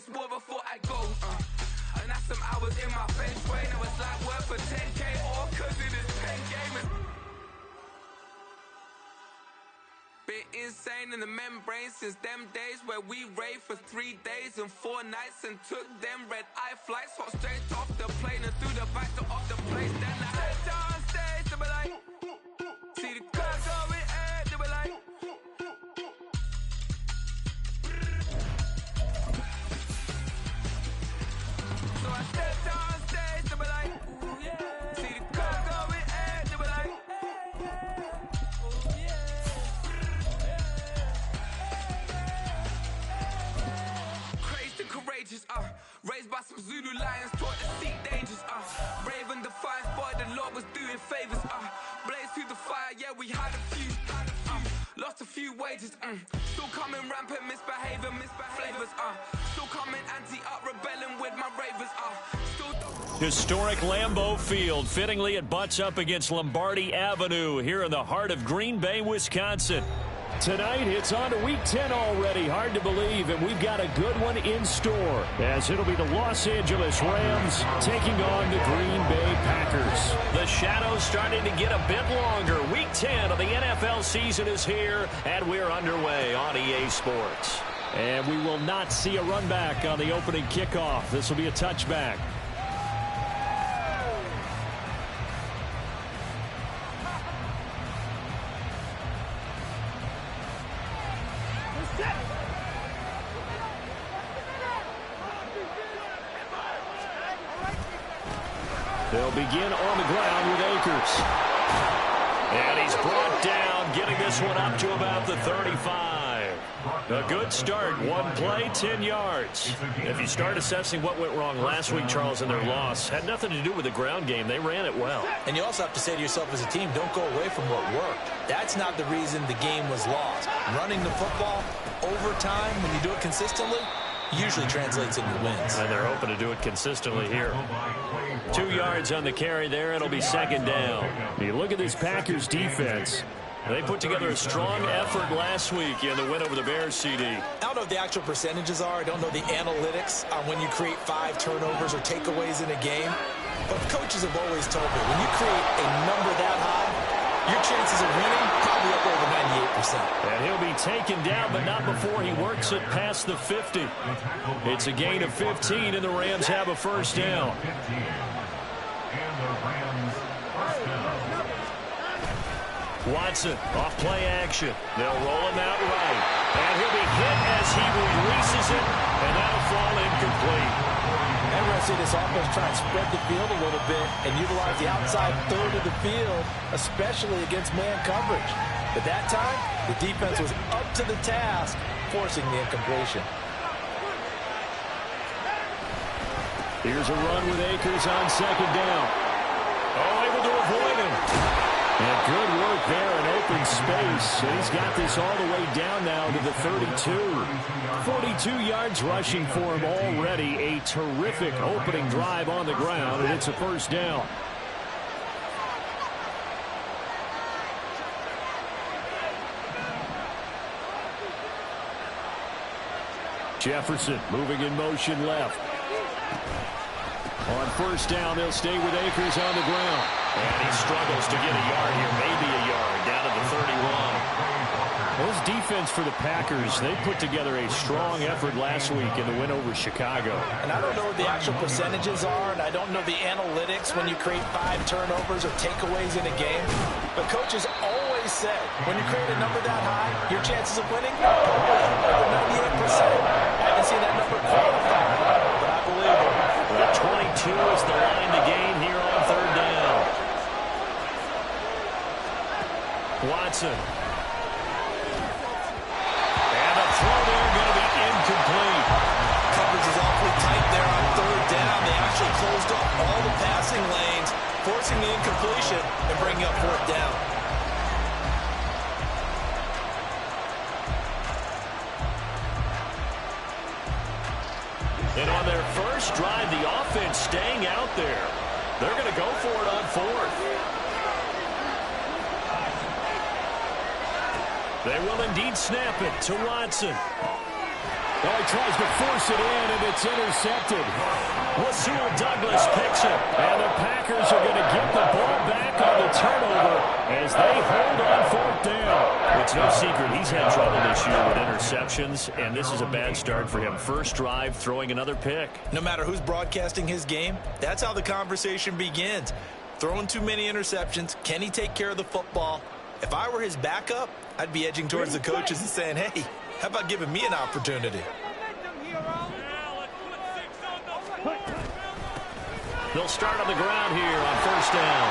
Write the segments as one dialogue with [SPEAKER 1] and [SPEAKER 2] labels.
[SPEAKER 1] this war before I go. And that's some hours in my feng shui. Now it's like work for 10K all cause of this pen game. Been insane in the membrane since them days where we raved for 3 days and 4 nights and took them red eye flights, hot straight off the plane and through the back door of the place. Then I stepped on stage, they were like, see the crowd going ahead, they were like, so I stepped on stage, they were like, ooh, yeah. See the crowd going ahead, they were like, ooh, yeah. Crazed and courageous, raised by some Zulu lions, taught to seek dangers, brave and defiant, boy, the Lord was doing favors, blaze through the fire, yeah, we had a few, lost a few wages, still coming rampant, misbehavior, flavors, still coming anti-up, rebelling with my ravers,
[SPEAKER 2] Historic Lambeau Field. Fittingly, it butts up against Lombardi Avenue here in the heart of Green Bay, Wisconsin. Tonight, it's on to Week 10 already. Hard to believe, and we've got a good one in store, as it'll be the Los Angeles Rams taking on the Green Bay Packers. The shadows starting to get a bit longer. Week 10 of the NFL season is here, and we're underway on EA Sports. And we will not see a run back on the opening kickoff. This will be a touchback. They'll begin on the ground with Akers. And he's brought down, getting this one up to about the 35. A good start. One play, 10 yards. If you start assessing what went wrong last week, Charles, in their loss, had nothing to do with the ground game. They ran it well.
[SPEAKER 3] And you also have to say to yourself as a team, don't go away from what worked. That's not the reason the game was lost. Running the football over time, when you do it consistently, usually translates into wins.
[SPEAKER 2] And they're hoping to do it consistently here. 2 yards on the carry there. It'll be second down. You look at this Packers defense. They put together a strong effort last week in the win over the Bears, CD.
[SPEAKER 3] I don't know what the actual percentages are. I don't know the analytics on when you create 5 turnovers or takeaways in a game. But coaches have always told me, when you create a number that high, your chances of winning probably up over 98%.
[SPEAKER 2] And he'll be taken down, but not before he works it past the 50. It's a gain of 15, and the Rams have a first down. Watson, off play action. They'll roll him out right. And he'll be hit as he releases it, and that'll fall incomplete.
[SPEAKER 3] And we're going to see this offense try and spread the field a little bit and utilize the outside third of the field, especially against man coverage. But that time, the defense was up to the task, forcing the incompletion.
[SPEAKER 2] Here's a run with Akers on second down. Oh, able to avoid him. And good work there in open space. And he's got this all the way down now to the 32. 42 yards rushing for him already. A terrific opening drive on the ground, and it's a first down. Jefferson moving in motion left. On first down, they'll stay with Akers on the ground. And he struggles to get a yard here, maybe a yard, down to the 31. Well, this defense for the Packers, they put together a strong effort last week in the win over Chicago.
[SPEAKER 3] And I don't know what the actual percentages are, and I don't know the analytics when you create 5 turnovers or takeaways in a game. But coaches always said, when you create a number that high, your chances of winning are over 98%. I haven't seen that number qualified, but I believe it.
[SPEAKER 2] Well, 22 is the line to gain here on third down. Watson. And the throw there going to be incomplete.
[SPEAKER 3] Coverage is awfully tight there on third down. They actually closed off all the passing lanes, forcing the incompletion and bringing up fourth down.
[SPEAKER 2] And on their first drive, the offense staying out there. They're going to go for it on fourth. They will indeed snap it to Watson. Oh, he tries to force it in, and it's intercepted. Rasul Douglas picks it, and the Packers are going to get the ball back on the turnover as they hold on fourth down. It's no secret he's had trouble this year with interceptions, and this is a bad start for him. First drive, throwing another pick.
[SPEAKER 3] No matter who's broadcasting his game, that's how the conversation begins. Throwing too many interceptions, can he take care of the football? If I were his backup, I'd be edging towards the coaches and saying, hey, how about giving me an opportunity?
[SPEAKER 2] They'll start on the ground here on first down.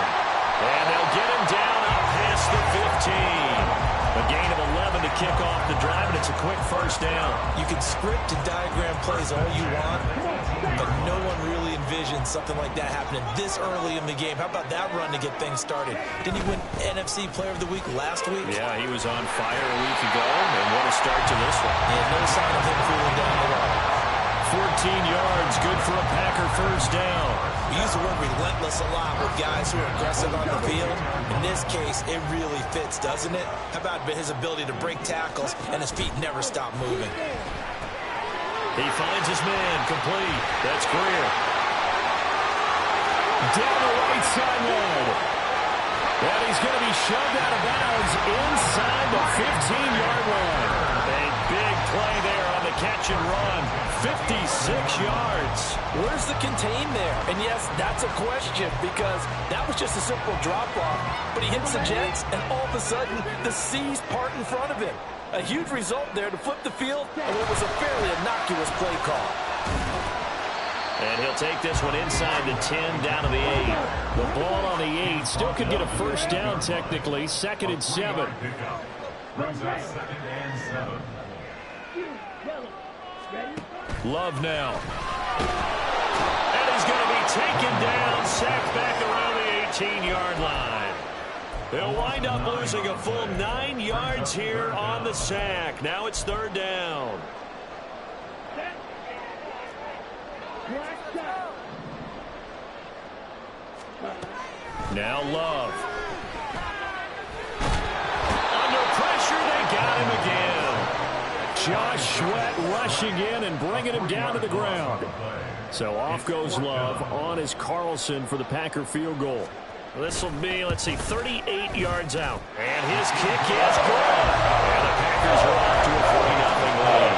[SPEAKER 2] And they'll get him down up past the 15. A gain of 11 to kick off the drive, and it's a quick first down.
[SPEAKER 3] You can script and diagram plays all you want, but no one really envisions something like that happening this early in the game. How about that run to get things started? Didn't he win NFC Player of the Week last week?
[SPEAKER 2] Yeah, he was on fire a week ago, and what a start to this one.
[SPEAKER 3] Yeah, no sign of him cooling down at all.
[SPEAKER 2] 14 yards, good for a Packer first down.
[SPEAKER 3] We use the word relentless a lot with guys who are aggressive on the field. In this case, it really fits, doesn't it? How about his ability to break tackles and his feet never stop moving?
[SPEAKER 2] He finds his man, complete. That's Greer. Down the right sideline. And he's going to be shoved out of bounds inside the 15-yard line. A big play there on the catch and run. 56 yards.
[SPEAKER 3] Where's the contain there? And yes, that's a question because that was just a simple drop-off. But he hits the Jets, and all of a sudden, the seas part in front of him. A huge result there to flip the field, and it was a fairly innocuous play call.
[SPEAKER 2] And he'll take this one inside the 10, down to the 8. The ball on the 8. Still could get a first down technically. 2nd and 7. Love now. And he's going to be taken down, sacked back around the 18-yard line. They'll wind up losing a full 9 yards here on the sack. Now it's 3rd down. Now Love. Under pressure, they got him again. Josh Sweat rushing in and bringing him down to the ground. So off goes Love. On is Carlson for the Packer field goal. This will be, let's see, 38 yards out. And his kick is good. And the Packers are off to a 40-0 lead.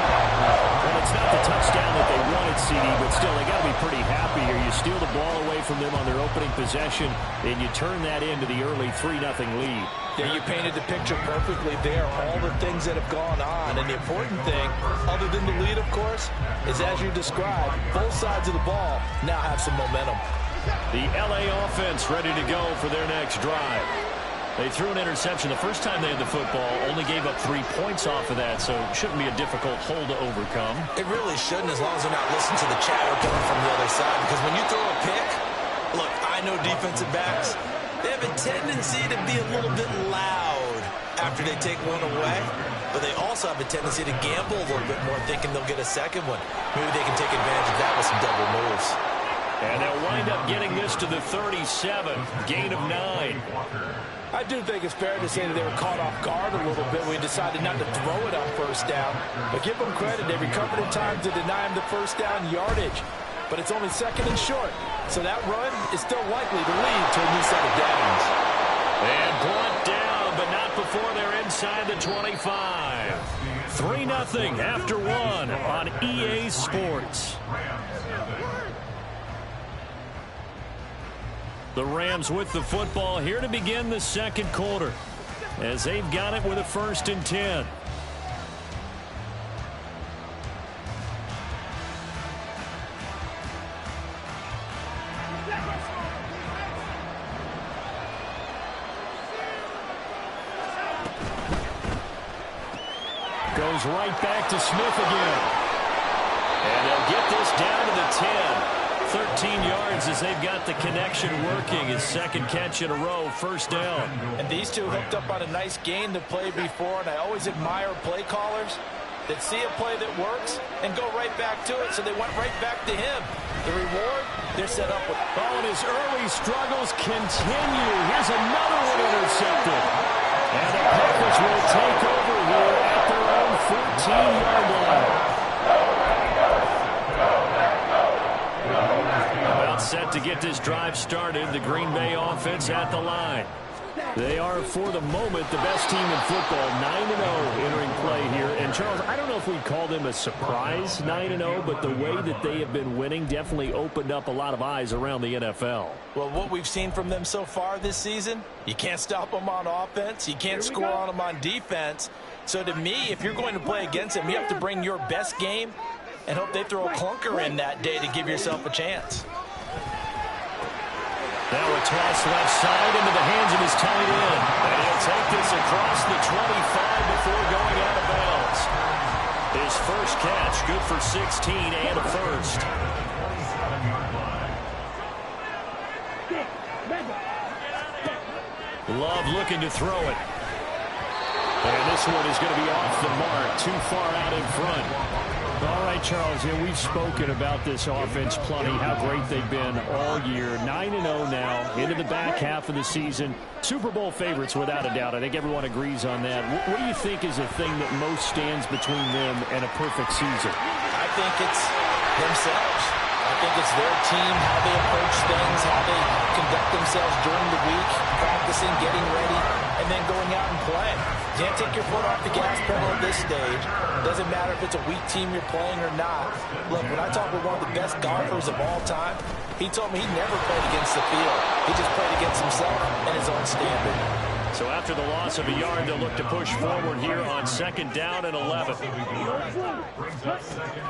[SPEAKER 2] Well, it's not the touchdown that they wanted, CD, but still, they got to be pretty happy here. You steal the ball away from them on their opening possession, and you turn that into the early 3-0 lead.
[SPEAKER 3] Yeah, you painted the picture perfectly there. All the things that have gone on. And the important thing, other than the lead, of course, is as you described, both sides of the ball now have some momentum.
[SPEAKER 2] The L.A. offense ready to go for their next drive. They threw an interception the first time they had the football, only gave up 3 points off of that, so it shouldn't be a difficult hole to overcome.
[SPEAKER 3] It really shouldn't, as long as they're not listening to the chatter coming from the other side, because when you throw a pick, look, I know defensive backs, they have a tendency to be a little bit loud after they take one away, but they also have a tendency to gamble a little bit more, thinking they'll get a second one. Maybe they can take advantage of that with some double moves.
[SPEAKER 2] And they'll wind up getting this to the 37, gain of 9.
[SPEAKER 3] I do think it's fair to say that they were caught off guard a little bit when we decided not to throw it on first down. But give them credit. They recovered in time to deny him the first down yardage. But it's only 2nd and short. So that run is still likely to lead to a new set of downs.
[SPEAKER 2] And brought down, but not before they're inside the 25. 3-0 after 1 on EA Sports. The Rams with the football here to begin the 2nd quarter as they've got it with a 1st and 10. Goes right back to Smith again. And they'll get this down to the 10. 13 yards as they've got the connection working. His 2nd catch in a row, 1st down.
[SPEAKER 3] And these two hooked up on a nice gain to play before, and I always admire play callers that see a play that works and go right back to it, so they went right back to him. The reward, they're set up with.
[SPEAKER 2] Oh, and his early struggles continue. Here's another one intercepted. And the Packers will take over here at their own 14-yard line. to get this drive started. The Green Bay offense at the line. They are, for the moment, the best team in football, 9-0 entering play here. And, Charles, I don't know if we'd call them a surprise 9-0, but the way that they have been winning definitely opened up a lot of eyes around the NFL.
[SPEAKER 3] Well, what we've seen from them so far this season, you can't stop them on offense. You can't score on them on defense. So, to me, if you're going to play against them, you have to bring your best game and hope they throw a clunker in that day to give yourself a chance.
[SPEAKER 2] Now a toss left side into the hands of his tight end. And he'll take this across the 25 before going out of bounds. His first catch, good for 16 and a first. Love looking to throw it. And this one is going to be off the mark, too far out in front. All right, Charles, we've spoken about this offense plenty, how great they've been all year. 9-0 now, into the back half of the season. Super Bowl favorites, without a doubt. I think everyone agrees on that. What do you think is the thing that most stands between them and a perfect season?
[SPEAKER 3] I think it's themselves. I think it's their team, how they approach things, how they conduct themselves during the week, practicing, getting ready, and then going out and playing. You can't take your foot off the gas pedal at this stage. Doesn't matter if it's a weak team you're playing or not. Look, when I talk with one of the best golfers of all time, he told me he never played against the field. He just played against himself and his own standard.
[SPEAKER 2] So after the loss of a yard, they'll look to push forward here on 2nd down and 11.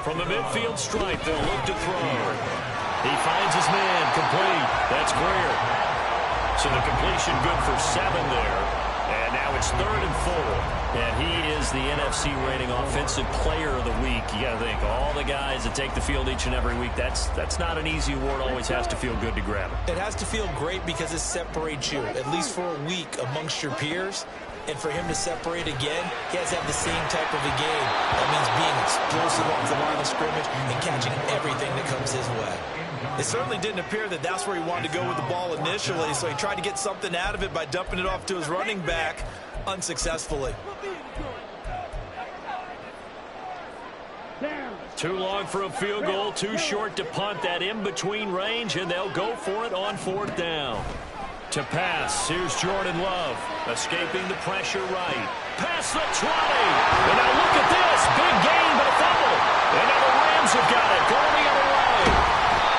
[SPEAKER 2] From the midfield stripe, they'll look to throw. He finds his man, complete. That's Greer. So the completion good for 7 there. And now it's 3rd and 4. And he is the NFC rating offensive player of the week. You got to think, all the guys that take the field each and every week, that's not an easy award. Always has to feel good to grab it.
[SPEAKER 3] It has to feel great because it separates you, at least for a week, amongst your peers. And for him to separate again, he has to have the same type of a game. That means being explosive off the line of scrimmage and catching everything that comes his way. It certainly didn't appear that that's where he wanted to go with the ball initially, so he tried to get something out of it by dumping it off to his running back unsuccessfully.
[SPEAKER 2] Too long for a field goal, too short to punt. That in-between range, and they'll go for it on 4th down. To pass, here's Jordan Love, escaping the pressure right. Past the 20, and now look at this, big gain but a fumble. And now the Rams have got it, going the other way.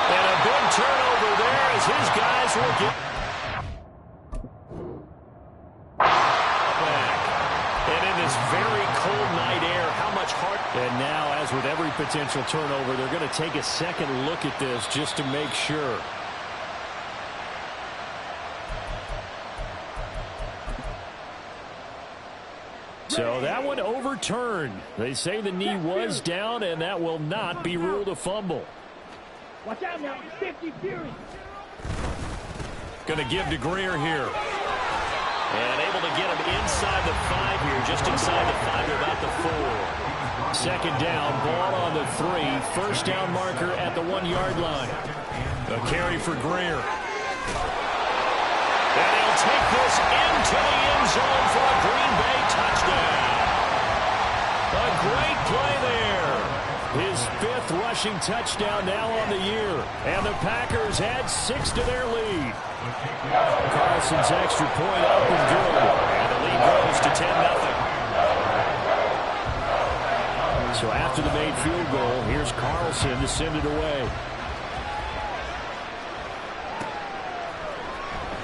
[SPEAKER 2] And a big turnover there as his guys will get back. And in this very cold night air, how much heart. And now, as with every potential turnover, they're going to take a second look at this just to make sure. So that one overturned. They say the knee was down, and that will not be ruled a fumble.
[SPEAKER 4] Watch out now, 50 Fury.
[SPEAKER 2] Going to give to Greer here. And able to get him inside the 5 here, just inside the 5 to about the 4. 2nd down, ball on the 3. 1st down marker at the 1-yard line. A carry for Greer. And he'll take this into the end zone for a Green Bay touchdown. A great play there. His 5th rushing touchdown now on the year. And the Packers add 6 to their lead. Carlson's extra point up and good. And the lead grows to 10-0. So after the made field goal, here's Carlson to send it away.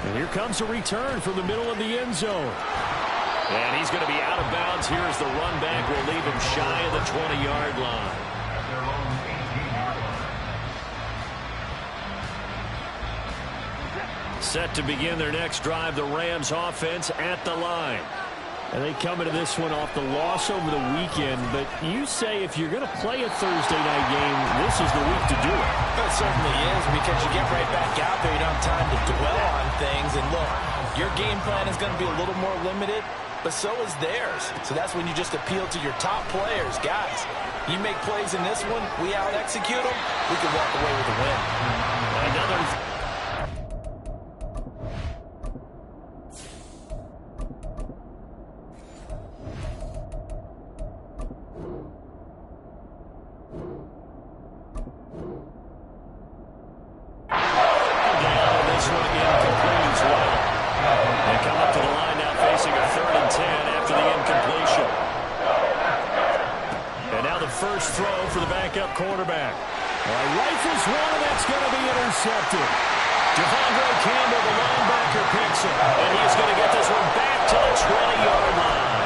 [SPEAKER 2] And here comes a return from the middle of the end zone. And he's going to be out of bounds here as the run back will leave him shy of the 20-yard line. Set to begin their next drive, the Rams offense at the line. And they come into this one off the loss over the weekend. But you say if you're going to play a Thursday night game, this is the week to do it.
[SPEAKER 3] It certainly is, because you get right back out there. You don't have time to dwell on things. And look, your game plan is going to be a little more limited, but so is theirs. So that's when you just appeal to your top players. Guys, you make plays in this one, we out-execute them, we can walk away with a win.
[SPEAKER 2] Another. first throw for the backup quarterback. Rifles one, and that's going to be intercepted. Devondre Campbell, the linebacker, picks it. And he's going to get this one back to the 20-yard line.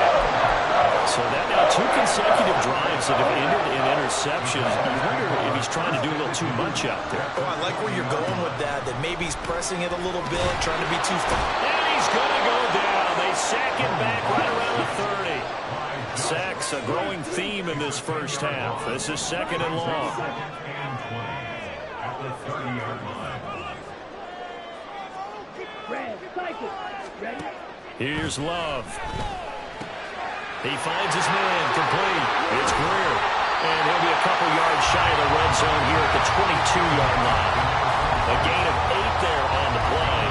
[SPEAKER 2] So that now 2 consecutive drives that have ended in interceptions. You wonder if he's trying to do a little too much out there.
[SPEAKER 3] Oh, I like where you're going with that maybe he's pressing it a little bit, trying to be too fast.
[SPEAKER 2] And he's going to go down. They sack him back right around the 30. Sacks, a growing theme in this first half. This is 2nd and long. Here's Love. He finds his man, complete. It's Greer. And he'll be a couple yards shy of the red zone here at the 22-yard line. A gain of 8 there on the play.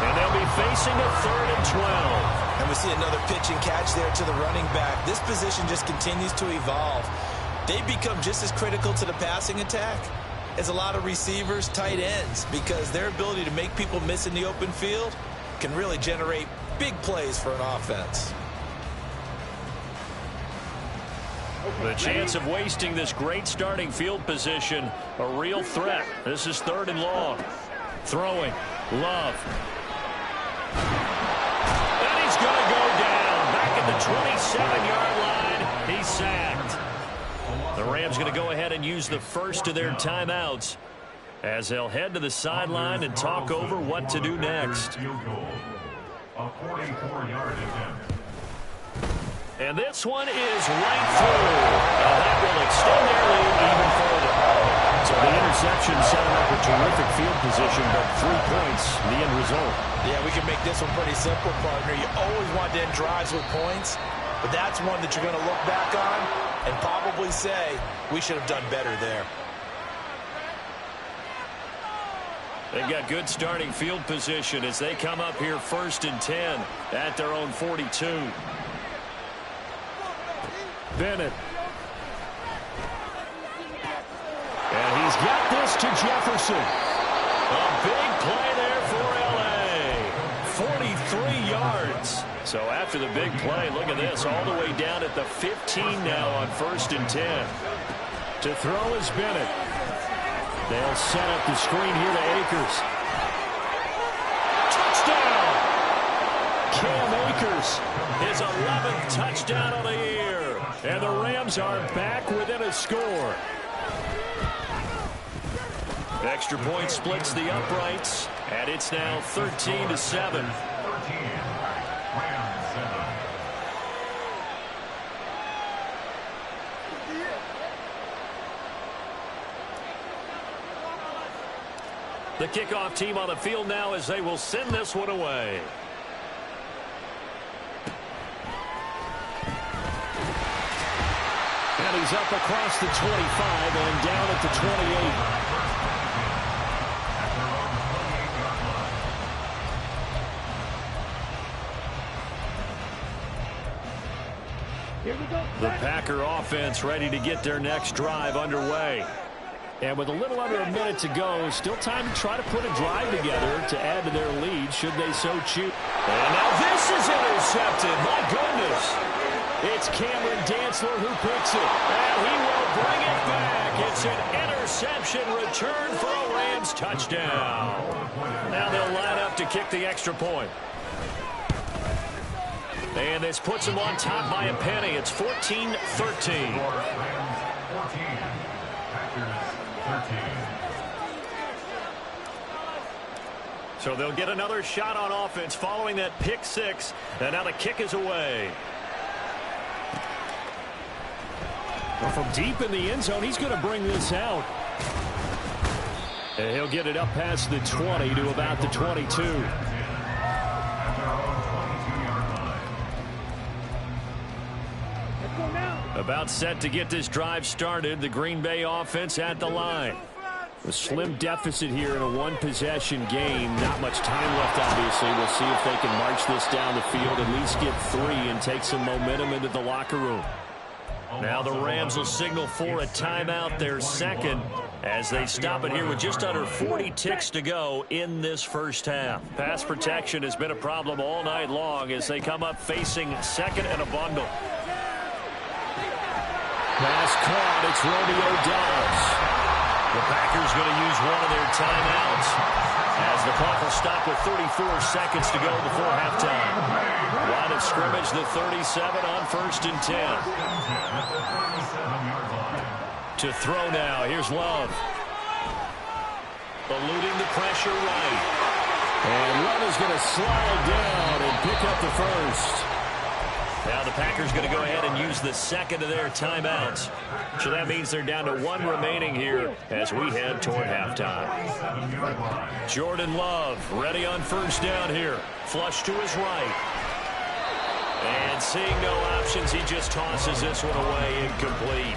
[SPEAKER 2] And they'll be facing a 3rd and 12.
[SPEAKER 3] And we see another pitch and catch there to the running back. This position just continues to evolve. They become just as critical to the passing attack as a lot of receivers, tight ends, because their ability to make people miss in the open field can really generate big plays for an offense.
[SPEAKER 2] The chance of wasting this great starting field position, a real threat. This is 3rd and long. Throwing. Love. And he's going to go down. Back at the 27-yard line. He's sacked. The Rams going to go ahead and use the first of their timeouts as they'll head to the sideline and talk over what to do next.
[SPEAKER 5] A 44-yard attempt.
[SPEAKER 2] And this one is right through. And that will extend their lead even further. So the interception set up a terrific field position, but 3 points, the end result.
[SPEAKER 3] Yeah, we can make this one pretty simple, partner. You always want to end drives with points, but that's one that you're going to look back on and probably say, we should have done better there.
[SPEAKER 2] They've got good starting field position as they come up here 1st and 10 at their own 42. Bennett. And he's got this to Jefferson. A big play there for L.A. 43 yards. So after the big play, look at this, all the way down at the 15 now on 1st and 10. To throw is Bennett. They'll set up the screen here to Akers. Touchdown! Cam Akers, his 11th touchdown of the year. And the Rams are back within a score. Extra point splits the uprights, and it's now 13-7. The kickoff team on the field now as they will send this one away. And he's up across the 25 and down at the 28. The Packer offense ready to get their next drive underway. And with a little under a minute to go, still time to try to put a drive together to add to their lead should they so choose. And now this is intercepted. My goodness. It's Cameron Dantzler who picks it. And he will bring it back. It's an interception return for a Rams touchdown. Now they'll line up to kick the extra point. And this puts them on top by a penny. It's 14-13. So they'll get another shot on offense following that pick six. And now the kick is away. Well, from deep in the end zone, he's going to bring this out. And he'll get it up past the 20 to about the 22. About set to get this drive started. The Green Bay offense at the line. A slim deficit here in a one-possession game. Not much time left, obviously. We'll see if they can march this down the field, at least get 3 and take some momentum into the locker room. Now the Rams will signal for a timeout, their second, as they stop it here with just under 40 ticks to go in this first half. Pass protection has been a problem all night long as they come up facing second and a bundle. Pass caught. It's Romeo Doubs. The Packers going to use one of their timeouts as the clock will stop with 34 seconds to go before halftime. Line of scrimmage, the 37 on 1st and 10. To throw now. Here's Love. Eluding the pressure right. And Love is going to slide down and pick up the first. Now the Packers going to go ahead and use the second of their timeouts. So that means they're down to one remaining here as we head toward halftime. Jordan Love ready on 1st down here. Flush to his right. And seeing no options, he just tosses this one away incomplete.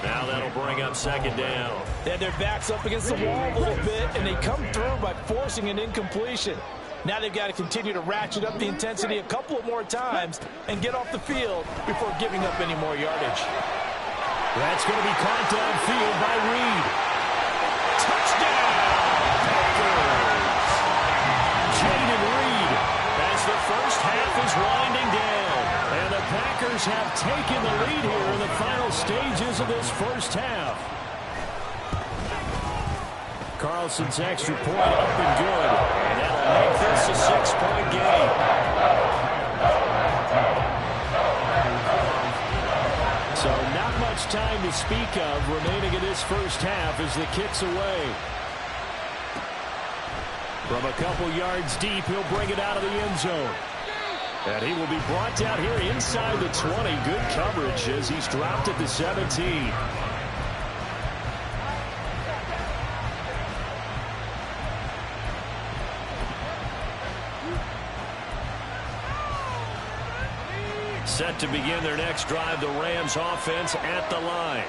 [SPEAKER 2] Now that'll bring up 2nd down.
[SPEAKER 3] They had their backs up against the wall a little bit, and they come through by forcing an incompletion. Now they've got to continue to ratchet up the intensity a couple of more times and get off the field before giving up any more yardage.
[SPEAKER 2] That's going to be caught downfield by Reed. Touchdown! Packers! Jayden Reed as the first half is winding down. And the Packers have taken the lead here in the final stages of this first half. Carlson's extra point up and good. And that'll make this a 6-point game. So not much time to speak of remaining in this first half as the kick's away. From a couple yards deep, he'll bring it out of the end zone. And he will be brought down here inside the 20. Good coverage as he's dropped at the 17. Set to begin their next drive, the Rams offense at the line.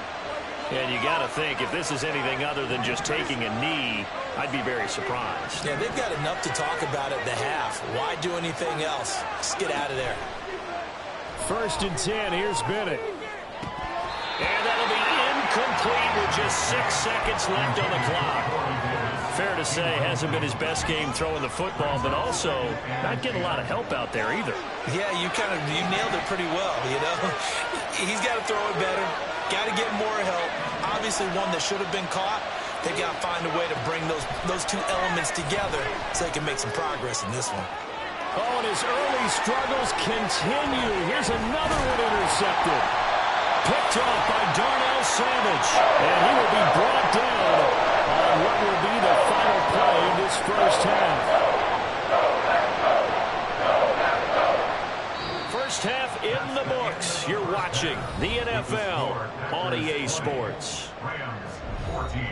[SPEAKER 2] And you got to think, if this is anything other than just taking a knee, I'd be very surprised.
[SPEAKER 3] Yeah, they've got enough to talk about at the half. Why do anything else? Just get out of there.
[SPEAKER 2] 1st and 10, here's Bennett. And that'll be incomplete with just 6 seconds left on the clock. Fair to say, hasn't been his best game throwing the football, but also not getting a lot of help out there either.
[SPEAKER 3] Yeah, you nailed it pretty well, you know. He's got to throw it better. Got to get more help. Obviously one that should have been caught. They got to find a way to bring those two elements together so they can make some progress in this one.
[SPEAKER 2] Oh, and his early struggles continue. Here's another one intercepted. Picked off by Darnell Savage. And he will be brought down on what will be the final play of this first half. First half in the books. You're watching the NFL on EA Sports.
[SPEAKER 5] Rams 14.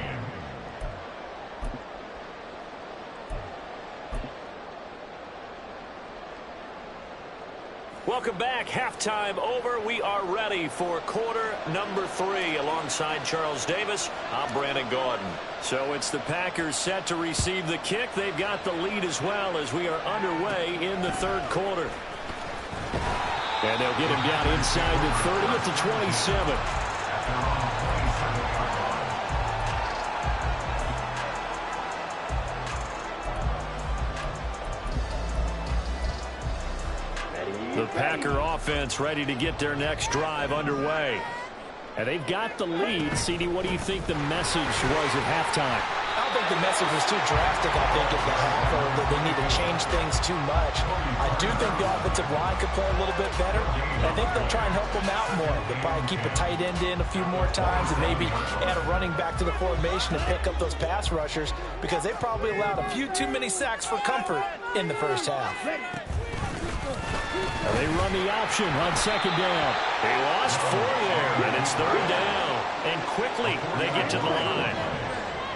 [SPEAKER 2] Welcome back. Halftime over. We are ready for quarter number 3. Alongside Charles Davis, I'm Brandon Gaudin. So it's the Packers set to receive the kick. They've got the lead as well as we are underway in the 3rd quarter. And they'll get him down inside the 30 at the 27. The Packer offense ready to get their next drive underway. And they've got the lead. CD, what do you think the message was at halftime?
[SPEAKER 3] I don't think the message was too drastic, I think, at the half, or that they need to change things too much. I do think the offensive line could play a little bit better. I think they'll try and help them out more. They'll probably keep a tight end in a few more times and maybe add a running back to the formation to pick up those pass rushers because they probably allowed a few too many sacks for comfort in the first half.
[SPEAKER 2] They run the option on 2nd down. They lost 4 there, and it's 3rd down. And quickly, they get to the line.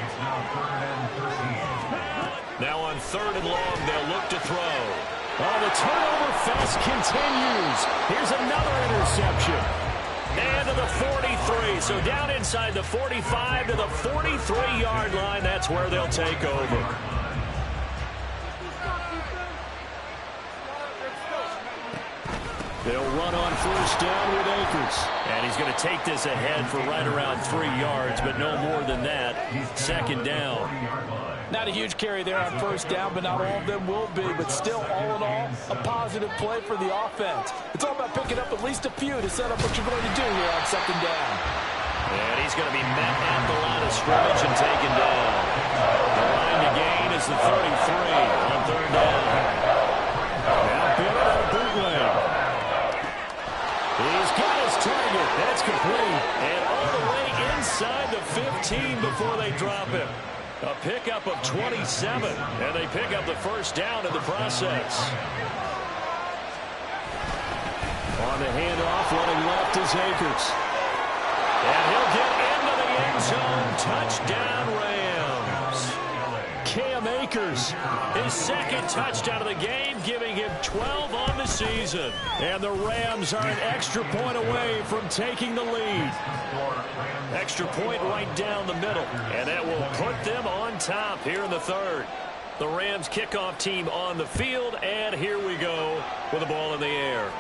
[SPEAKER 5] It's now 3rd and 13.
[SPEAKER 2] Now on 3rd and long, they'll look to throw. Oh, the turnover fest continues. Here's another interception. And to the 43. So down inside the 45 to the 43-yard line. That's where they'll take over. They'll run on first down with Akers. And he's going to take this ahead for right around 3 yards, but no more than that. Second down.
[SPEAKER 3] Not a huge carry there on first down, but not all of them will be. But still, all in all, a positive play for the offense. It's all about picking up at least a few to set up what you're going to do here on second down.
[SPEAKER 2] And he's going to be met at the line of scrimmage and taken down. The line to gain is the 33 on third down. Now Bennett on a bootleg. He's got his target. That's complete. And all the way inside the 15 before they drop him. A pickup of 27. And they pick up the first down in the process. On the handoff, running left is Akers. And he'll get into the end zone. Touchdown, Rams. Cam Akers, his second touchdown of the game, giving him 12 on the season. And the Rams are an extra point away from taking the lead. Extra point right down the middle. And that will put them on top here in the third. The Rams kickoff team on the field. And here we go with the ball in the air.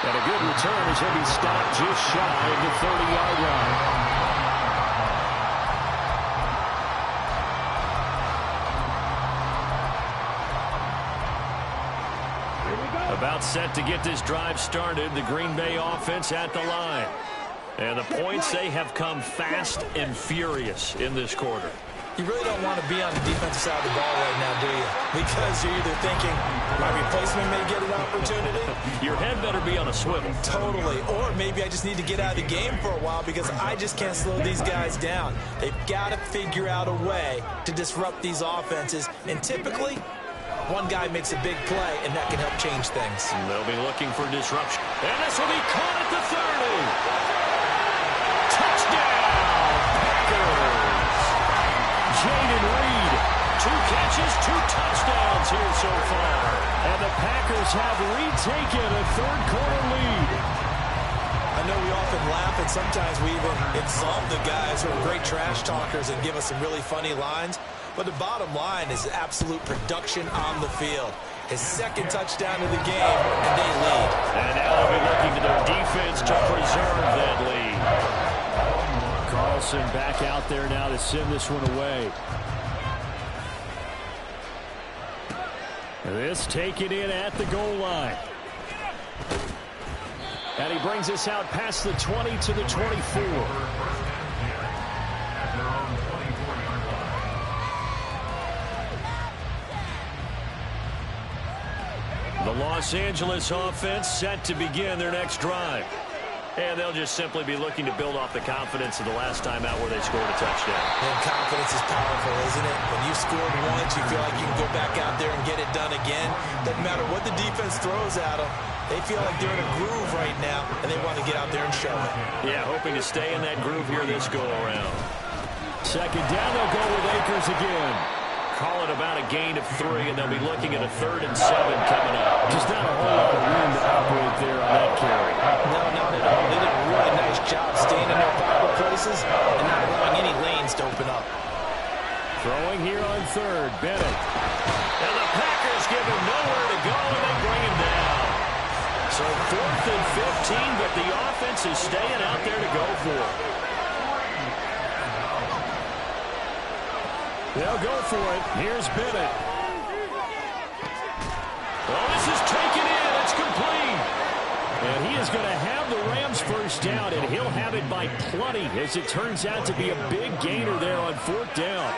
[SPEAKER 2] And a good return as he'll be stopped just shy of the 30-yard line. About set to get this drive started, the Green Bay offense at the line. And the points, they have come fast and furious in this quarter.
[SPEAKER 3] You really don't want to be on the defensive side of the ball right now, do you? Because you're either thinking, my replacement may get an opportunity.
[SPEAKER 2] Your head better be on a swivel.
[SPEAKER 3] Totally. Or maybe I just need to get out of the game for a while because I just can't slow these guys down. They've got to figure out a way to disrupt these offenses. And typically, one guy makes a big play, and that can help change things.
[SPEAKER 2] And they'll be looking for disruption. And this will be caught at the 30. Touchdown, Packers. Jayden Reed, 2 catches, 2 touchdowns here so far. And the Packers have retaken a third-quarter lead.
[SPEAKER 3] I know we often laugh, and sometimes we even insult the guys who are great trash talkers and give us some really funny lines. But the bottom line is absolute production on the field. His second touchdown of the game, and they lead.
[SPEAKER 2] And now they'll be looking to their defense to preserve that lead. Carlson back out there now to send this one away. This taken in at the goal line. And he brings us out past the 20 to the 24. The Los Angeles offense set to begin their next drive. And they'll just simply be looking to build off the confidence of the last time out where they scored a touchdown.
[SPEAKER 3] And confidence is powerful, isn't it? When you've scored once, you feel like you can go back out there and get it done again. Doesn't matter what the defense throws at them. They feel like they're in a groove right now, and they want to get out there and show it.
[SPEAKER 2] Yeah, hoping to stay in that groove here this go-around. Second down, they'll go with Akers again. Call it about a gain of 3, and they'll be looking at a 3rd and 7 coming up. Just not a whole lot of room to operate there on that carry.
[SPEAKER 3] No, not at all. They did a really nice job staying in their proper places and not allowing any lanes to open up.
[SPEAKER 2] Throwing here on 3rd, Bennett. And the Packers give him nowhere to go, and they bring him down. So 4th and 15, but the offense is staying out there to go for it. They'll go for it. Here's Bennett. Oh, this is taken in. It's complete. And he is going to have the Rams first down, and he'll have it by plenty, as it turns out to be a big gainer there on 4th down.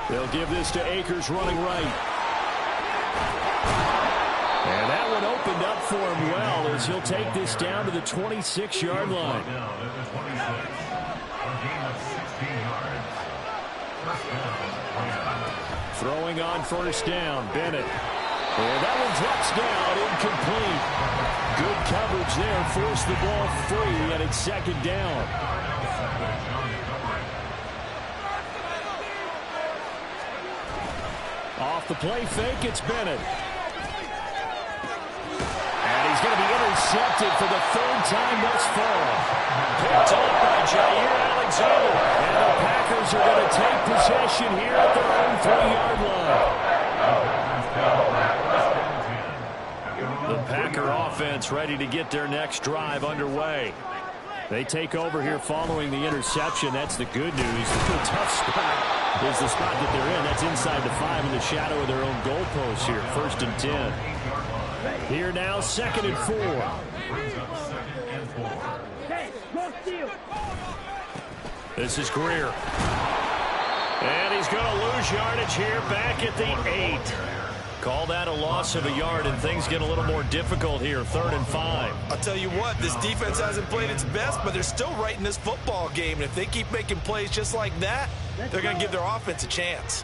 [SPEAKER 2] They'll give this to Akers running right. And that one opened up for him well, as he'll take this down to the 26-yard line. Throwing on first down, Bennett. And that one drops down, incomplete. Good coverage there, forced the ball free, and it's second down. Off the play fake, it's Bennett. And he's going to be intercepted for the third time thus far. Picked up by Jair Alexander. And the Packers are going to take possession here at their own 3-yard line. The Packer offense ready to get their next drive underway. They take over here following the interception. That's the good news. The tough spot is the spot that they're in. That's inside the 5 in the shadow of their own goalpost here. 1st and 10. Here now, 2nd and 4. This is Greer. And he's going to lose yardage here back at the 8. Call that a loss of a yard, and things get a little more difficult here. 3rd and 5.
[SPEAKER 3] I'll tell you what, this defense hasn't played its best, but they're still right in this football game. And if they keep making plays just like that, they're going to give their offense a chance.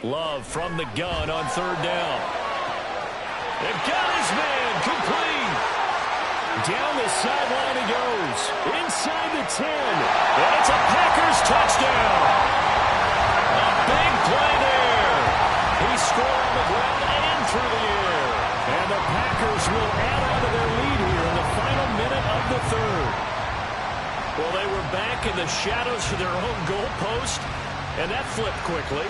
[SPEAKER 2] Love from the gun on 3rd down. They've got his man complete. Down the sideline he goes. Inside the 10. And it's a Packers touchdown. A big play there. He scored on the ground and through the air. And the Packers will add on to their lead here in the final minute of the 3rd. Well, they were back in the shadows for their own goalpost, and that flipped quickly.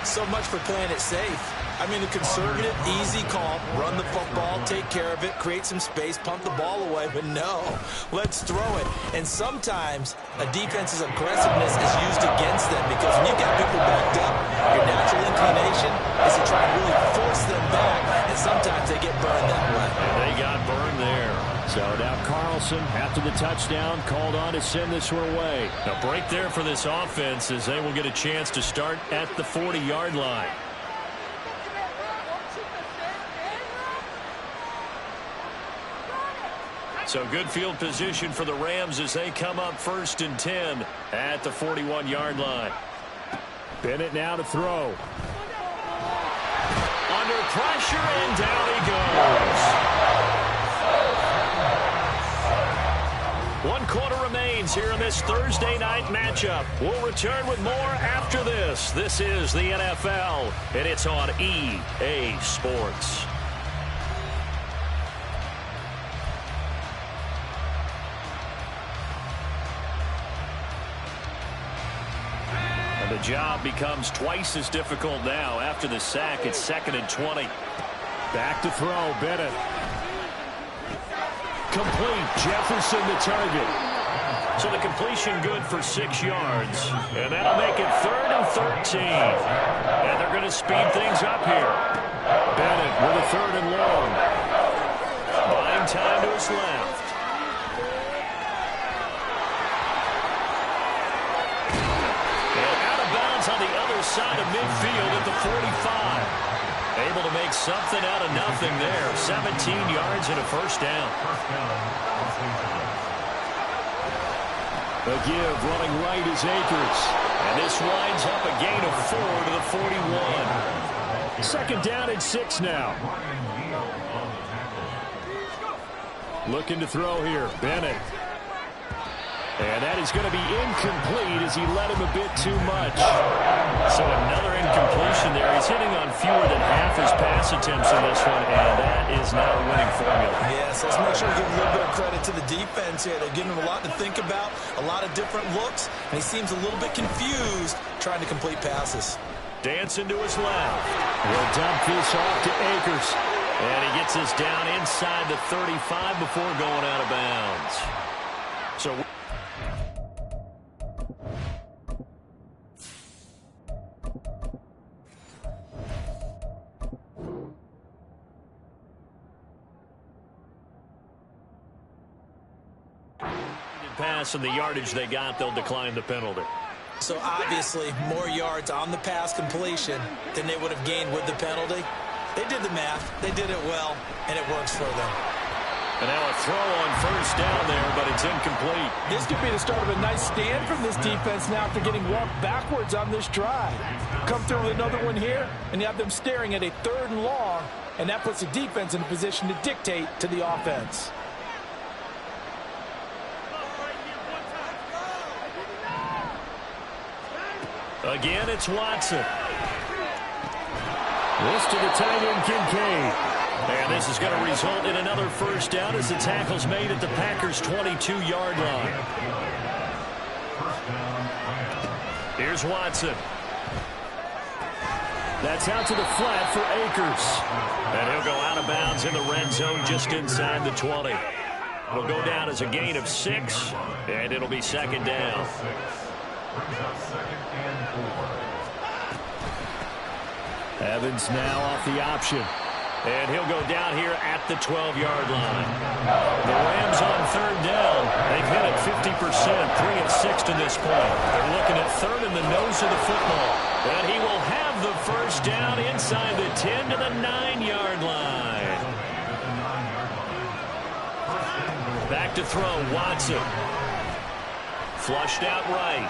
[SPEAKER 3] So much for playing it safe. I mean, the conservative, easy call, run the football, take care of it, create some space, pump the ball away, but no, let's throw it. And sometimes a defense's aggressiveness is used against them because when you've got people backed up, your natural inclination is to try and really force them back, and sometimes they get burned that way.
[SPEAKER 2] And they got burned there. So now Carlson, after the touchdown, called on to send this one away. A break there for this offense as they will get a chance to start at the 40-yard line. So good field position for the Rams as they come up 1st and 10 at the 41-yard line. Bennett now to throw. Under pressure, and down he goes. 1 quarter remains here in this Thursday night matchup. We'll return with more after this. This is the NFL, and it's on EA Sports. The job becomes twice as difficult now. After the sack, it's 2nd and 20. Back to throw, Bennett. Complete, Jefferson the target. So the completion good for 6 yards. And that'll make it 3rd and 13. And they're going to speed things up here. Bennett with a 3rd and long. Buying time to his left. On the other side of midfield at the 45. Able to make something out of nothing there. 17 yards and a 1st down. A give running right is Akers. And this winds up a gain of 4 to the 41. 2nd down and 6 now. Looking to throw here. Bennett. And that is going to be incomplete as he led him a bit too much. So another incompletion there. He's hitting on fewer than half his pass attempts in this one, and that is not a winning formula.
[SPEAKER 3] Yes, let's make sure we give a little bit of credit to the defense here. They're giving him a lot to think about, a lot of different looks, and he seems a little bit confused trying to complete passes.
[SPEAKER 2] Dancing to his left. We'll dump this off to Akers. And he gets this down inside the 35 before going out of bounds. So pass and the yardage they got, they'll decline the penalty.
[SPEAKER 3] So obviously more yards on the pass completion than they would have gained with the penalty. They did the math, they did it well, and it works for them.
[SPEAKER 2] And now a throw on 1st down there, but it's incomplete.
[SPEAKER 6] This could be the start of a nice stand from this defense now after getting walked backwards on this drive. Come through with another one here, and you have them staring at a 3rd and long, and that puts the defense in a position to dictate to the offense.
[SPEAKER 2] Again, it's Watson. This to the tight end, Kincaid. And this is going to result in another first down as the tackle's made at the Packers' 22-yard line. Here's Watson. That's out to the flat for Akers. And he'll go out of bounds in the red zone just inside the 20. It'll go down as a gain of 6, and it'll be second down. Evans now off the option. And he'll go down here at the 12-yard line. The Rams on third down. They've hit it 50%, 3 of 6 to this point. They're looking at third in the nose of the football. And he will have the first down inside the 10 to the 9-yard line. Back to throw, Watson. Flushed out right.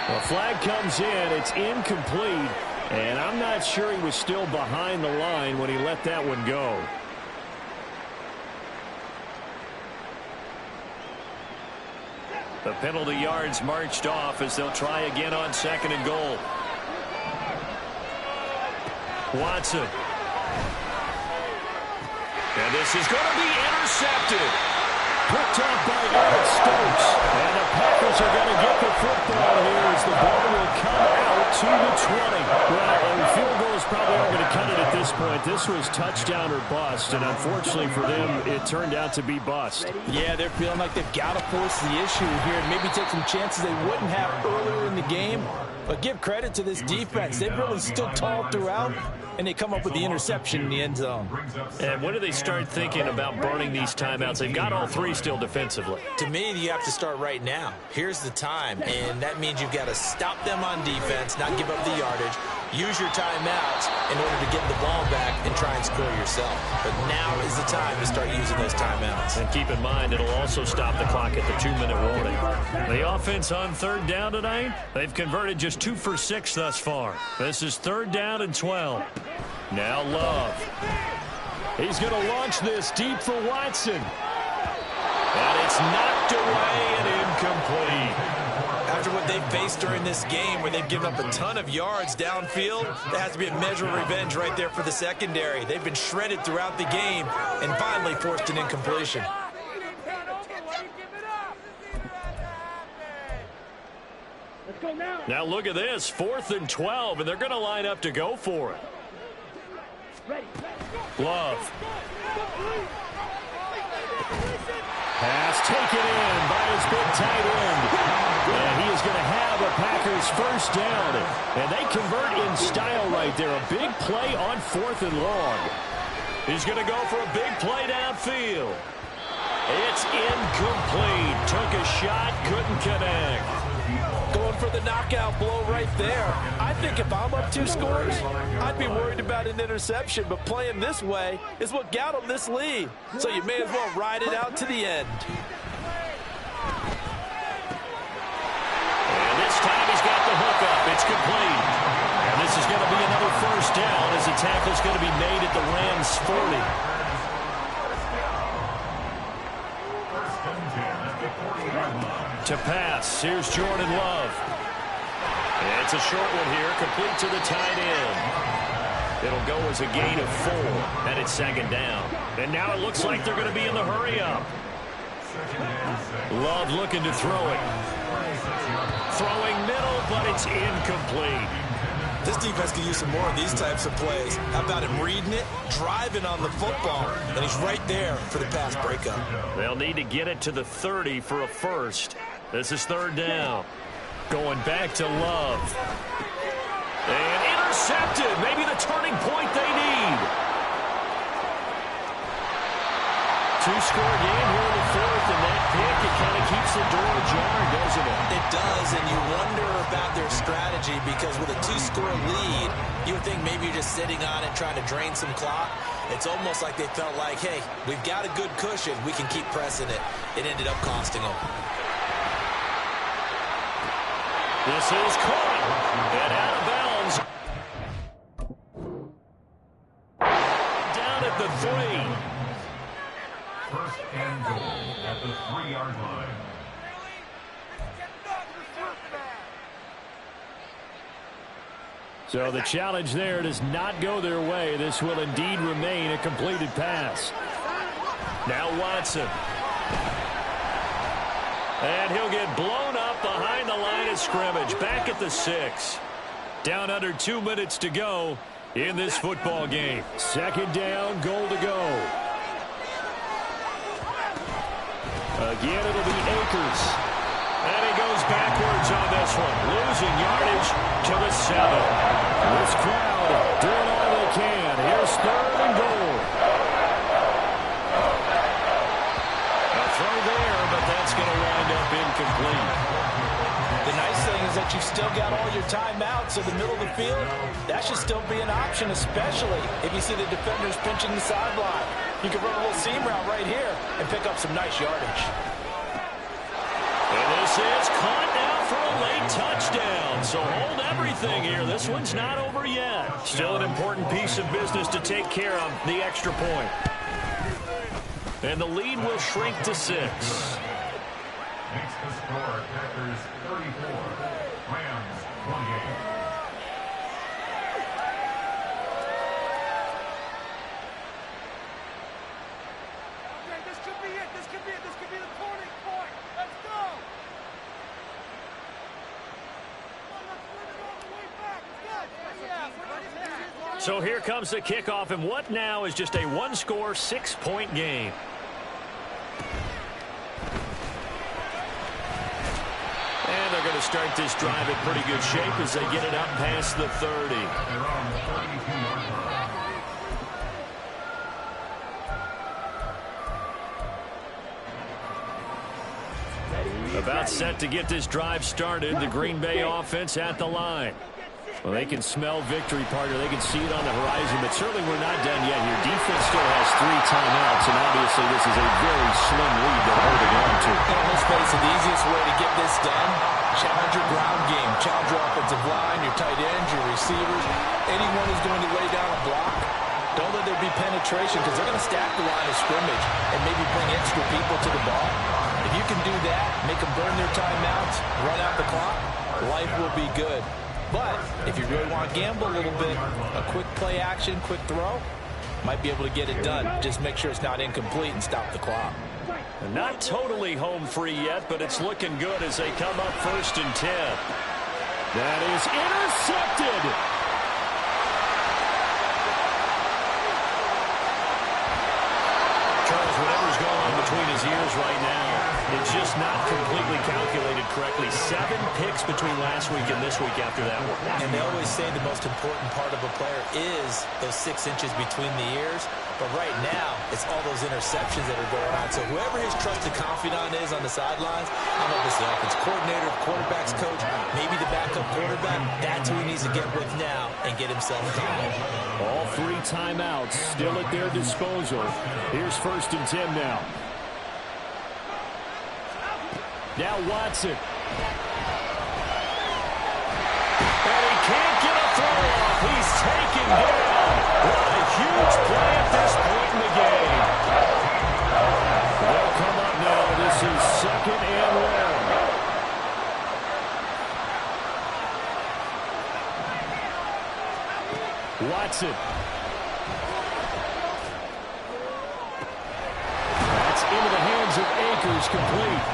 [SPEAKER 2] The flag comes in. It's incomplete. And I'm not sure he was still behind the line when he let that one go. The penalty yards marched off as they'll try again on second and goal. Watson. And this is going to be intercepted. Picked up by Eric Stokes. And the Packers are going to get the football here as the ball will come out to the 20. Well, the field goal is probably not going to cut it at this point. This was touchdown or bust, and unfortunately for them, it turned out to be bust.
[SPEAKER 6] Yeah, they're feeling like they've got to force the issue here and maybe take some chances they wouldn't have earlier in the game. But give credit to this defense. They've really stood tall throughout, and they come up with the interception in the end zone.
[SPEAKER 2] And when do they start thinking about burning these timeouts? They've got all three still defensively.
[SPEAKER 7] To me, you have to start right now. Here's the time, and that means you've got to stop them on defense, not give up the yardage, use your timeouts in order to get the ball back and try and score yourself. But now is the time to start using those timeouts.
[SPEAKER 2] And keep in mind, it'll also stop the clock at the 2-minute warning. The offense on third down tonight, they've converted just 2 for 6 thus far. This is third down and 12. Now Love. He's going to launch this deep for Watson. And it's knocked away and incomplete.
[SPEAKER 7] After what they've faced during this game where they've given up a ton of yards downfield, there has to be a measure of revenge right there for the secondary. They've been shredded throughout the game and finally forced an incompletion.
[SPEAKER 2] Now look at this, 4th and 12, and they're going to line up to go for it. Love. Pass taken in by his big tight end. And he is going to have a Packers first down. And they convert in style right there. A big play on 4th and long. He's going to go for a big play downfield. It's incomplete. Took a shot, couldn't connect.
[SPEAKER 6] Going for the knockout blow right there. I think if I'm up 2 scores, I'd be worried about an interception, but playing this way is what got them this lead. So you may as well ride it out to the end.
[SPEAKER 2] And this time he's got the hook up. It's complete. And this is going to be another first down as the tackle's going to be made at the Rams 40. To pass, here's Jordan Love. It's a short one here, complete to the tight end. It'll go as a gain of 4, and it's second down. And now it looks like they're going to be in the hurry-up. Love looking to throw it. Throwing middle, but it's incomplete.
[SPEAKER 7] This defense can use some more of these types of plays. How about him reading it, driving on the football, and he's right there for the pass breakup.
[SPEAKER 2] They'll need to get it to the 30 for a first. This is third down. Going back to Love. And intercepted. Maybe the turning point they need. 2-score game here in the 4th, and that pick, it kind of keeps the door ajar, doesn't it?
[SPEAKER 7] It does, and you wonder about their strategy because with a 2-score lead, you would think maybe you're just sitting on it trying to drain some clock. It's almost like they felt like, hey, we've got a good cushion. We can keep pressing it. It ended up costing them.
[SPEAKER 2] This is caught and out of bounds. Down at the 3.
[SPEAKER 5] First and goal at the 3-yard line.
[SPEAKER 2] So the challenge there does not go their way. This will indeed remain a completed pass. Now Watson. And he'll get blown up behind the line of scrimmage. Back at the 6. Down under 2 minutes to go in this football game. Second down, goal to go. Again, it'll be Akers. And he goes backwards on this one. Losing yardage to the 7. This crowd doing all they can. Here's 3rd and goal. A throw there, but that's going to wind up incomplete.
[SPEAKER 3] The nice thing is that you've still got all your timeouts, so the middle of the field, that should still be an option, especially if you see the defenders pinching the sideline. You can run a little seam route right here and pick up some nice yardage.
[SPEAKER 2] And this is caught now for a late touchdown. So hold everything here. This one's not over yet. Still an important piece of business to take care of, the extra point. And the lead will shrink to 6.
[SPEAKER 5] Makes the score Packers 34, Rams 28.
[SPEAKER 2] So here comes the kickoff, and what now is just a one-score, 6-point game. And they're going to start this drive in pretty good shape as they get it up past the 30. About set to get this drive started. The Green Bay offense at the line. Well, they can smell victory, partner. They can see it on the horizon, but certainly we're not done yet here. Defense still has 3 timeouts, and obviously this is a very slim lead they're holding on to.
[SPEAKER 3] And let's face it, the easiest way to get this done, challenge your ground game. Challenge your offensive line, your tight ends, your receivers. Anyone who's going to lay down a block, don't let there be penetration because they're going to stack the line of scrimmage and maybe bring extra people to the ball. If you can do that, make them burn their timeouts, run out the clock, life will be good. But if you really want to gamble a little bit, a quick play action, quick throw, might be able to get it done. Just make sure it's not incomplete and stop the clock.
[SPEAKER 2] And not totally home free yet, but it's looking good as they come up 1st and 10. That is intercepted. Charles, whatever's going on between his ears right now, it's just not completely calculated correctly. 7 picks between last week and this week after that one.
[SPEAKER 7] And they always say the most important part of a player is those 6 inches between the ears. But right now, it's all those interceptions that are going on. So whoever his trusted confidant is on the sidelines, I don't know if it's the offense coordinator, quarterback's coach, maybe the backup quarterback, that's who he needs to get with now and get himself calm.
[SPEAKER 2] All 3 timeouts still at their disposal. Here's 1st and 10 now. Now Watson. And he can't get a throw off. He's taken down. What a huge play at this point in the game. They'll come up now. This is 2nd and 1. Watson. That's into the hands of Akers, complete.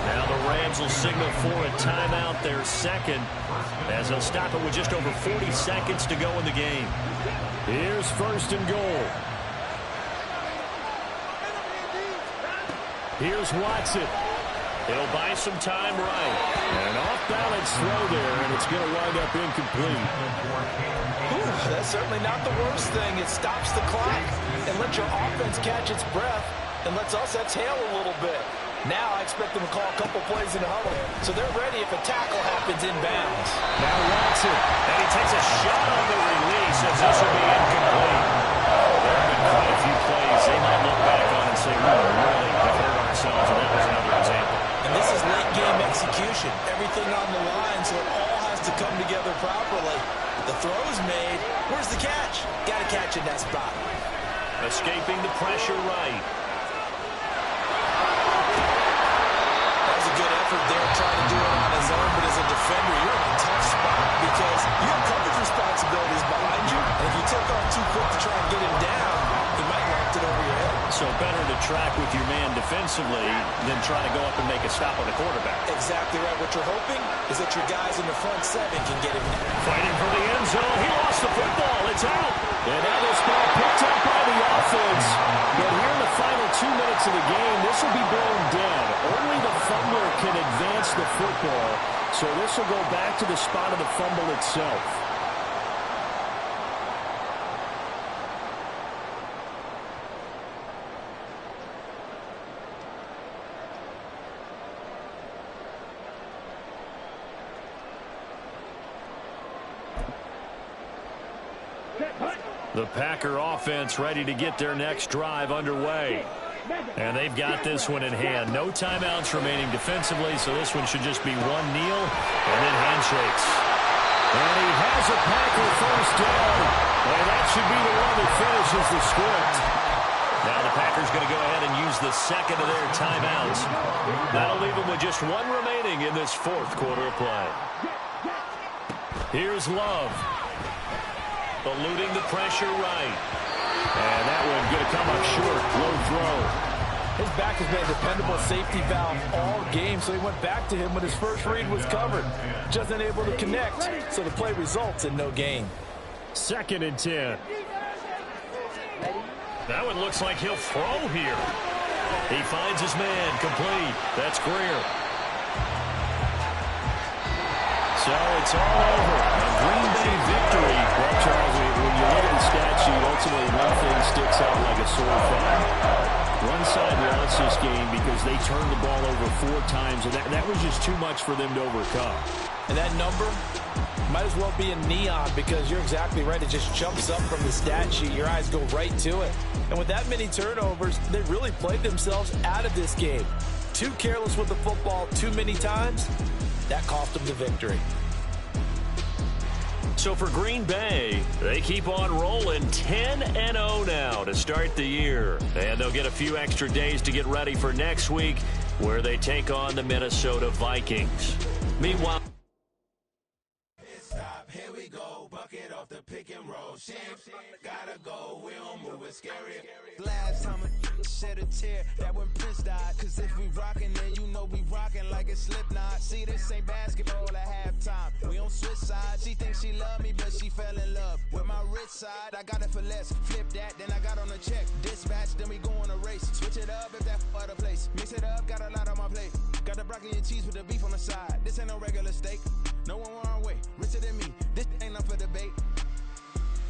[SPEAKER 2] Now the Rams will signal for a timeout, their 2nd, as they'll stop it with just over 40 seconds to go in the game. Here's 1st and goal. Here's Watson. He'll buy some time right. And an off-balance throw there, and it's going to wind up incomplete.
[SPEAKER 3] Ooh, that's certainly not the worst thing. It stops the clock and lets your offense catch its breath and lets us exhale a little bit. Now I expect them to call a couple plays in the huddle, so they're ready if a tackle happens inbounds.
[SPEAKER 2] Now Watson, and he takes a shot on the release as this will be incomplete. There have been quite a few plays they might look back on and say, we really have hurt ourselves, and that was another example.
[SPEAKER 3] And this is late game execution. Everything on the line, so it all has to come together properly. The throw's made. Where's the catch? Got to catch in that spot.
[SPEAKER 2] Escaping the pressure right.
[SPEAKER 3] There trying to do it on his own, but as a defender, you're in a tough spot because you have coverage responsibility.
[SPEAKER 2] track with your man defensively than trying to go up and make a stop on the quarterback.
[SPEAKER 7] Exactly right. What you're hoping is that your guys in the front seven can get him.
[SPEAKER 2] Fighting for the end zone. He lost the football. It's out. And now this ball picked up by the offense. But here in the final 2 minutes of the game, this will be blown dead. Only the fumbler can advance the football. So this will go back to the spot of the fumble itself. The Packer offense ready to get their next drive underway. And they've got this one in hand. No timeouts remaining defensively, so this one should just be one kneel and then handshakes. And he has a Packer first down. And that should be the one that finishes the script. Now the Packers going to go ahead and use the second of their timeouts. That'll leave them with just one remaining in this fourth quarter of play. Here's Love. Eluding the pressure right. And that one going to come up short. Low throw.
[SPEAKER 3] His back has been a dependable safety valve all game, so he went back to him when his first read was covered. Just unable to connect, so the play results in no gain.
[SPEAKER 2] 2nd and 10. That one looks like he'll throw here. He finds his man complete. That's Greer. So it's all over. A Green Bay victory. Well, Charles, when you look at the stat sheet, ultimately one thing sticks out like a sore thumb. One side lost this game because they turned the ball over 4 times, and that was just too much for them to overcome.
[SPEAKER 3] And that number might as well be in neon because you're exactly right. It just jumps up from the stat sheet. Your eyes go right to it. And with that many turnovers, they really played themselves out of this game. Too careless with the football too many times. That cost them the victory.
[SPEAKER 2] So for Green Bay, they keep on rolling 10-0 now to start the year. And they'll get a few extra days to get ready for next week where they take on the Minnesota Vikings. Meanwhile,
[SPEAKER 8] here we go, bucket off the pick and roll. Gotta go, we don't move it scary. Last time I shed a tear, that when Prince died. Cause if we rockin', then you know we rockin' like a Slipknot. See, this ain't basketball at halftime. We on switch sides. She thinks she love me, but she fell in love with my rich side. I got it for less. Flip that, then I got on a check. Dispatch, then we go on a race. Switch it up if that other place. Mix it up, got a lot on my plate. Got the broccoli and cheese with the beef on the side. This ain't no regular steak. No one wrong way. Richer than me. This ain't up for debate.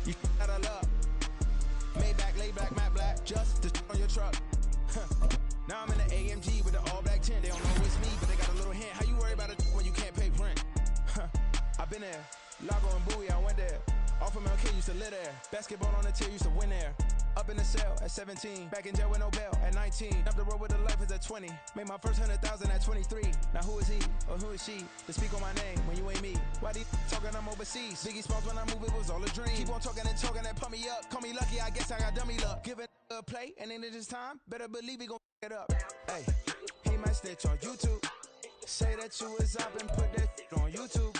[SPEAKER 8] You out of luck. Maybach, lay black, matte black. Just the on your truck. Now I'm in the AMG with the all black tint. They don't know it's me, but they got a little hint. How you worry about it when you can't pay rent? I've been there. Lago and Bowie, I went there. Off of MLK, used to live there. Basketball on the tier, used to win there. Up in the cell at 17. Back in jail with no bail at 19. Up the road with the life is at 20. Made my first 100,000 at 23. Now who is he or who is she to speak on my name when you ain't me? Why these talking I'm overseas? Biggie Smalls when I move it was all a dream. Keep on talking and pump me up. Call me lucky, I guess I got dummy luck. Give it a play and then it is time. Better believe we gon' it up. Hey, he might snitch on YouTube. Say that you was up and put that on YouTube.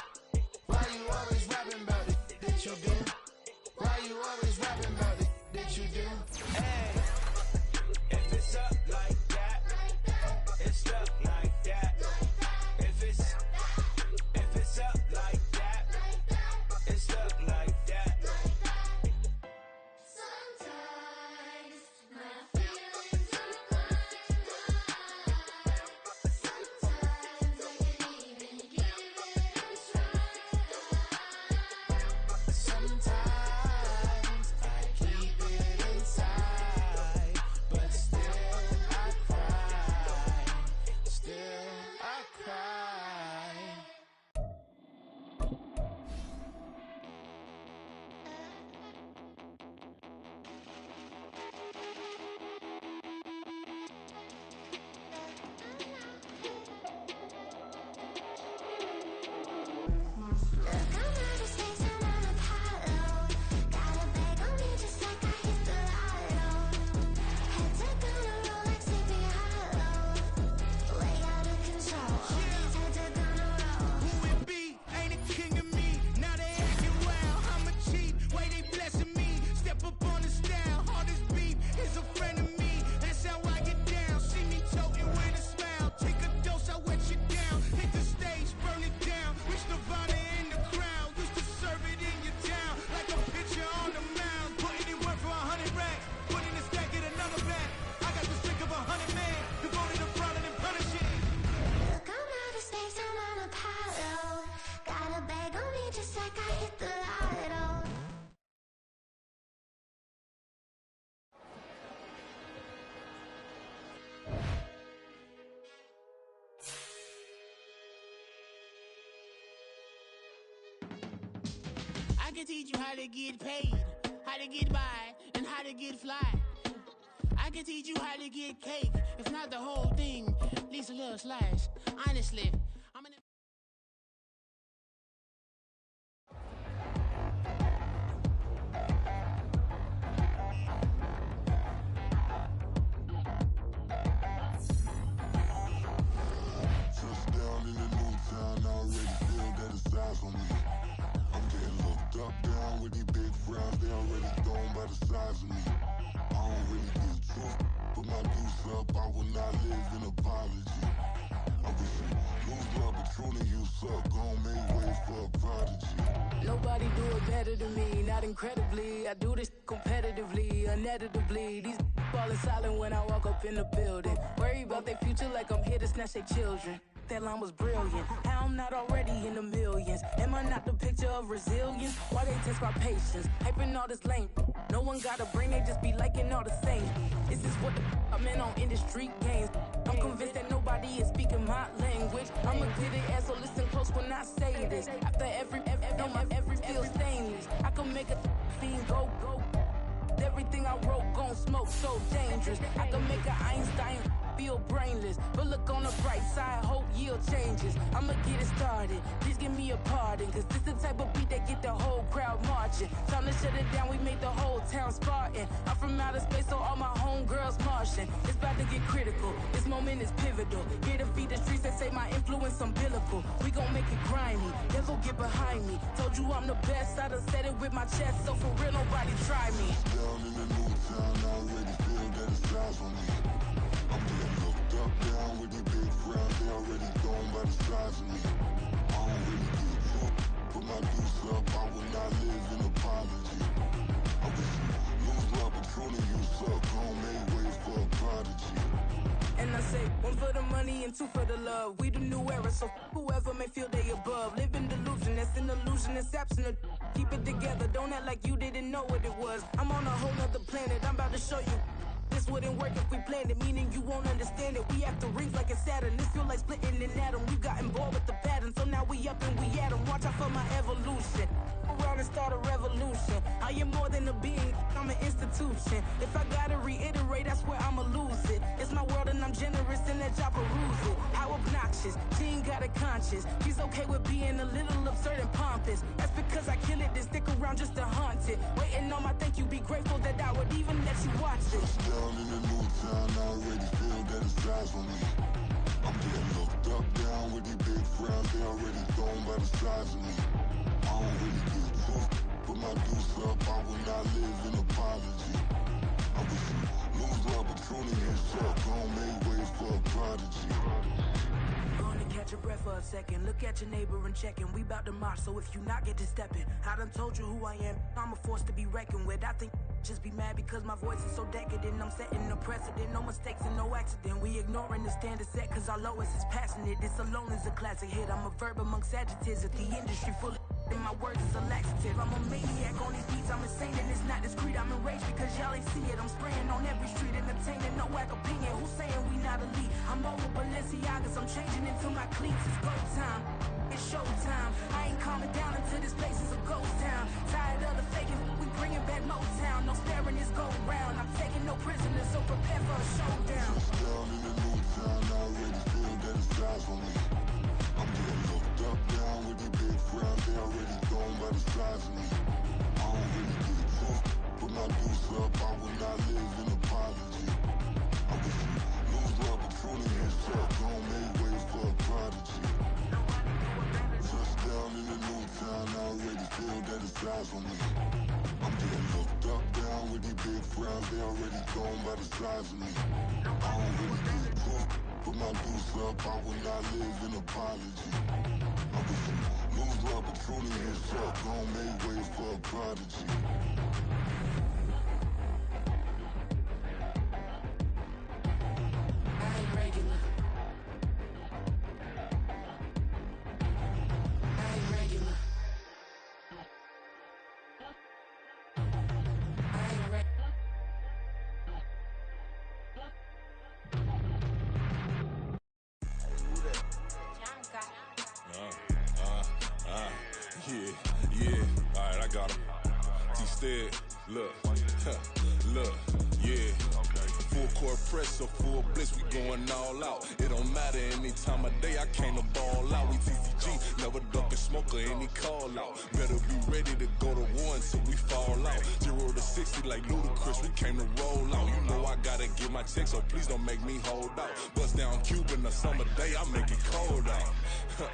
[SPEAKER 8] Why you always rapping about it that you do? Why you always rapping about it that you do? Hey, if it's up like that, it's stuck like that. If it's up like that, it's stuck like that.
[SPEAKER 9] Sometimes my feelings are blind. Sometimes I can't even give it a try. Sometimes I keep it inside.
[SPEAKER 10] can teach you how to get paid, how to get by, and how to get fly. I can teach you how to get cake, if not the whole thing, at least a little slice. Honestly, I'm gonna...
[SPEAKER 11] Touchdown in the new town, I already feel that it's eyes on me. I'm getting looked up, down with these big frowns, they already gone by the size of me. I don't really give truth, put my deuce up, I will not live in apology. I wish you lose love, but truly you suck, gon' make way for a prodigy.
[SPEAKER 12] Nobody do it better than me, not incredibly. I do this competitively, uneditably. These falling silent when I walk up in the building. Worry about their future like I'm here to snatch their children. That line was brilliant. How I'm not already in the millions? Am I not the picture of resilience? Why they test my patience? Hyping all this lame. No one got a brain, they just be liking all the same. This is what the I'm in on industry games. I'm convinced that nobody is speaking my language. I'm a good ass, so listen close when I say this. After every feel stainless. I can make a fiend go. Everything I wrote gon' smoke so dangerous. I can make an Einstein feel brainless, but look on the bright side, hope yield changes. I'ma get it started, please give me a pardon, cause this the type of beat that get the whole crowd marching. Time to shut it down, we made the whole town Spartan. I'm from outer space, so all my homegirls Martian. It's about to get critical, this moment is pivotal. Here to feed the streets that say my influence umbilical. We gon' make it grimy, devil get behind me. Told you I'm the best, I done said it with my chest, so for real nobody try me.
[SPEAKER 11] Down in the new town, I already feel that it's eyes on me. I'm getting looked up, down with these big frowns, they already gone by the size of me. I don't really give truth, put my deuce up, I will not live in apology. I wish you lose love, but truly you suck, gon' make way for a prodigy.
[SPEAKER 12] And I say, one for the money and two for the love. We the new era, so whoever may feel they above. Live in delusion, that's an illusion, it's absent. Keep it together, don't act like you didn't know what it was. I'm on a whole nother planet, I'm about to show you. This wouldn't work if we planned it, meaning you won't understand it. We have to rings like it's Saturn. This feel like splitting an atom. We got involved with the pattern, so now we up and we at 'em. Watch out for my evolution. Around and start a revolution. I am more than a being, I'm an institution. If I gotta reiterate, that's where I'ma lose it. It's my world and I'm generous in that job peruse it. How obnoxious, she ain't got a conscience. She's okay with being a little absurd and pompous. That's because I kill it, then stick around just to haunt it. Waiting on my thank you, be grateful that I would even let you watch it.
[SPEAKER 11] Down in the new town, I already feel that it's eyes on me. I'm getting looked up, down with these big frowns, they already gone by the size of me. I don't really give truth, put my deuce up, I will not live in apology. I wish you lose love, but truly you suck, gon' make way for a prodigy.
[SPEAKER 12] Gonna catch your breath for a second. Look at your neighbor and checking. We bout to march, so if you not get to stepping. I done told you who I am. I'm a force to be reckoned with. I think just be mad because my voice is so decadent. I'm setting a precedent. No mistakes and no accident. We ignoring the standard set cause our lowest is passionate. This alone is a classic hit. I'm a verb amongst adjectives. If the industry full of and my words is a laxative. I'm a maniac on these beats, I'm insane and it's not discreet. I'm enraged because y'all ain't see it. I'm spraying on every street, entertaining, no whack opinion. Who's saying we not elite? I'm over Balenciagas, I'm changing into my cleats. It's go time, it's show time. I ain't calming down until this place is a ghost town. Tired of the faking, we bringing back Motown. No sparing this go round. I'm taking no prisoners, so prepare for a showdown.
[SPEAKER 11] Down in the new town, I already feel that it's eyes on me. I'm getting looked up, down with these big frowns, they already gone by the size of me. I don't really give truth, put my deuce up, I will not live in apology. I wish you lose love, but truly you suck, gon' make way for a prodigy. Touchdown in the new town, I already feel that it's eyes on me. I'm getting looked up, down with these big frowns, they already gone by the size of me. I don't really give truth, put my deuce up, I will not live in apology. I wish you lose love, but truly you suck, gon' make way for a prodigy.
[SPEAKER 12] I ain't regular. I ain't regular. I ain't regular.
[SPEAKER 13] Yeah. Alright, I got him. Instead, look, look, yeah. Full court press or full blitz, we going all out. It don't matter any time of day, I came to ball out. We TCG, never duck a smoker, any call out. Better be ready to go to war until we fall out. 0 to 60 like Ludacris, we came to roll out. You know I gotta get my check, so please don't make me hold out. Bust down Cuban a summer day, I make it cold.